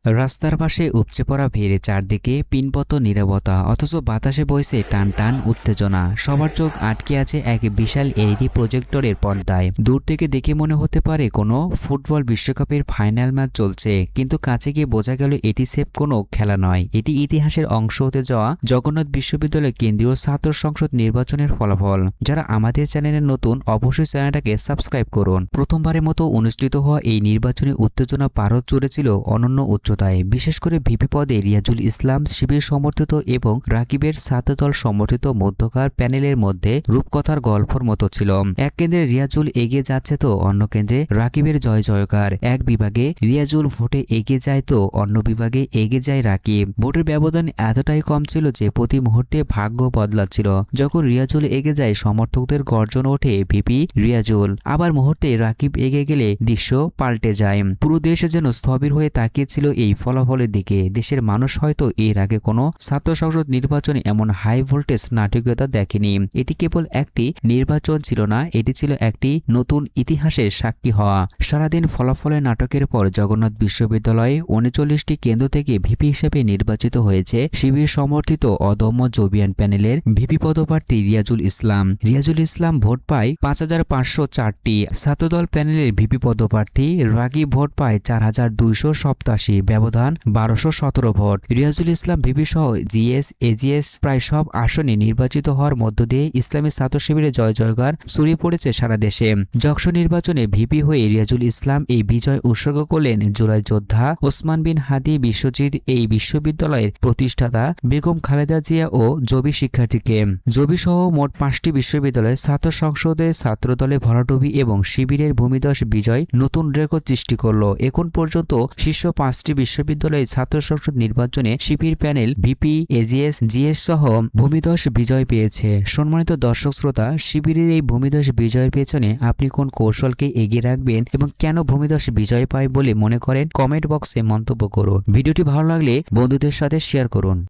রাস্তার পাশে উপচে পড়া ভিড়, চারদিকে পিনপত নীরবতা, অথচ বাতাসে বইছে টান টান উত্তেজনা। সবার চোখ আটকে আছে এক বিশাল এলইডি প্রজেক্টরের পর্দায়। দূর থেকে দেখে মনে হতে পারে কোনো ফুটবল বিশ্বকাপের ফাইনাল ম্যাচ চলছে, কিন্তু কাছে গিয়ে বোঝা গেল এটি সেফ কোনো খেলা নয়। এটি ইতিহাসের অংশ হতে যাওয়া জগন্নাথ বিশ্ববিদ্যালয় কেন্দ্রীয় ছাত্র সংসদ নির্বাচনের ফলাফল। যারা আমাদের চ্যানেলে নতুন, অবশ্যই চ্যানেলটাকে সাবস্ক্রাইব করুন। প্রথমবারের মতো অনুষ্ঠিত হওয়া এই নির্বাচনী উত্তেজনা ভারত জুড়ে ছিল অনন্য উচ্চতায়। বিশেষ করে ভিপি পদে রিয়াজুল ইসলাম শিবির সমর্থিত এবং রাকিবের ছাত্রদল সমর্থিত মধ্যকার প্যানেলের মধ্যে রূপকথার গল্পর মতো ছিল। এক কেন্দ্রে রিয়াজুল এগিয়ে যাচ্ছে তো অন্য কেন্দ্রে রাকিবের জয় জয়কার। এক বিভাগে রিয়াজুল ভোটে এগিয়ে যায় তো অন্য বিভাগে এগিয়ে যায় রাকিব। ভোটের ব্যবধান এতটাই কম ছিল যে প্রতি মুহূর্তে ভাগ্য বদলাচ্ছিল। যখন রিয়াজুল এগিয়ে যায়, সমর্থকদের গর্জন ওঠে ভিপি রিয়াজুল। আবার মুহূর্তে রাকিব এগিয়ে গেলে দৃশ্য পাল্টে যায়। পুরো দেশে যেন স্থবির হয়ে তাকিয়েছিল এই ফলাফলের দিকে। দেশের মানুষ হয়তো এর আগে কোনো ছাত্র সংসদ নির্বাচনে এমন হাই ভোল্টেজ নাটকীয়তা দেখেনি। এটি কেবল একটি নির্বাচন ছিল না, এটি ছিল একটি নতুন ইতিহাসের সাক্ষী হওয়া। সারাদিন ফলাফলের নাটকের পর জগন্নাথ বিশ্ববিদ্যালয়ে 39টি কেন্দ্র থেকে ভিপি হিসেবে নির্বাচিত হয়েছে শিবির সমর্থিত অদম্য জবিয়ান প্যানেলের ভিপি পদপ্রার্থী রিয়াজুল ইসলাম। রিয়াজুল ইসলাম ভোট পায় 5504টি। ছাত্রদল প্যানেলের ভিপি পদপ্রার্থী রাকিব ভোট পায় 4287, ব্যবধান 1217 ভোট। রিয়াজুল ইসলাম ভিপি সহ জিএস এজিএস প্রায় সব আসনে নির্বাচিত হওয়ার মধ্য দিয়ে ইসলামী ছাত্র শিবিরের জয় জয়গার ছড়িয়ে পড়েছে সারা দেশে। যশোর নির্বাচনে ভিপি হয়ে রিয়াজুল ইসলাম এই বিজয় উৎসর্গ করলেন জুলাই যোদ্ধা ওসমান বিন হাদি বিশ্বজিৎ, এই বিশ্ববিদ্যালয়ের প্রতিষ্ঠাতা বেগম খালেদা জিয়া ও জবি শিক্ষার্থীকে। জবি সহ মোট 5টি বিশ্ববিদ্যালয়ের ছাত্র সংসদে ছাত্রদলে ভরাডুবি এবং শিবিরের ভূমিধস বিজয় নতুন রেকর্ড সৃষ্টি করল। এখন পর্যন্ত শীর্ষ 5টি বিশ্ববিদ্যালয়ের ছাত্র সংসদ নির্বাচনে শিবির প্যানেল ভিপি এজিএস জিএস সহ ভূমিধস বিজয় পেয়েছে। সম্মানিত দর্শক শ্রোতা, শিবিরের এই ভূমিধস বিজয়ের পেছনে আপনি কোন কৌশলকে এগিয়ে রাখবেন এবং কেন ভূমিধস বিজয় পায় বলে মনে করেন, কমেন্ট বক্সে মন্তব্য করুন। ভিডিওটি ভালো লাগলে বন্ধুদের সাথে শেয়ার করুন।